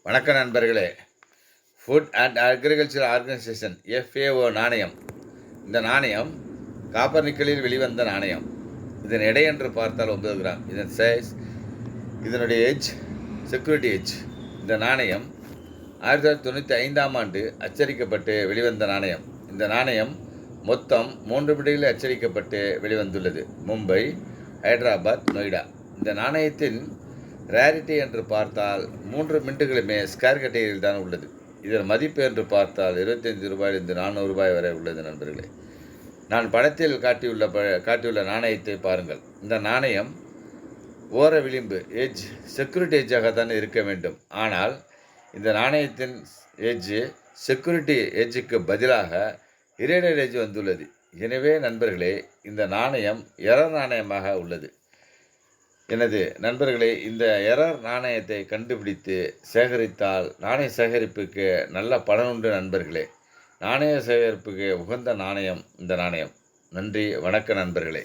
வணக்கம் நண்பர்களே. Food and agriculture organisation FAO நாணயம். இந்த நாணயம் காப்பர் நிக்கலில் வெளிவந்த நாணயம். இதன் எடை என்று பார்த்தால் 9 கிராம். இதன் சைஸ், இதனுடைய எட்ஜ், செக்யூரிட்டி எட்ஜ். இந்த நாணயம் 1995ஆம் ஆண்டு அச்சடிக்கப்பட்டு வெளிவந்த நாணயம். இந்த நாணயம் மொத்தம் 3 பிடிகளில் அச்சடிக்கப்பட்டு வெளிவந்துள்ளது. மும்பை, ஹைதராபாத், நொய்டா. இந்த நாணயத்தின் ரேரிட்டி என்று பார்த்தால் 3 மின்ட்டுகளுமே ஸ்கொயர் கேட்டகரியில் தான் உள்ளது. இதன் மதிப்பு என்று பார்த்தால் 25 ரூபாயிலிருந்து 400 ரூபாய் வரை உள்ளது. நண்பர்களே, நான் படத்தில் காட்டியுள்ள நாணயத்தை பாருங்கள். இந்த நாணயம் ஓர விளிம்பு எட்ஜ் செக்யூரிட்டி எட்ஜாகத்தான் இருக்க வேண்டும். ஆனால் இந்த நாணயத்தின் எட்ஜ் செக்யூரிட்டி எட்ஜுக்கு பதிலாக இரேடர் எட்ஜ் வந்துள்ளது. எனவே நண்பர்களே, இந்த நாணயம் எரர் நாணயமாக உள்ளது. எனது நண்பர்களே, இந்த எரர் நாணயத்தை கண்டுபிடித்து சேகரித்தால் நாணய சேகரிப்புக்கு நல்ல பலன் உண்டு. நண்பர்களே, நாணய சேகரிப்புக்கு உகந்த நாணயம் இந்த நாணயம். நன்றி, வணக்கம் நண்பர்களே.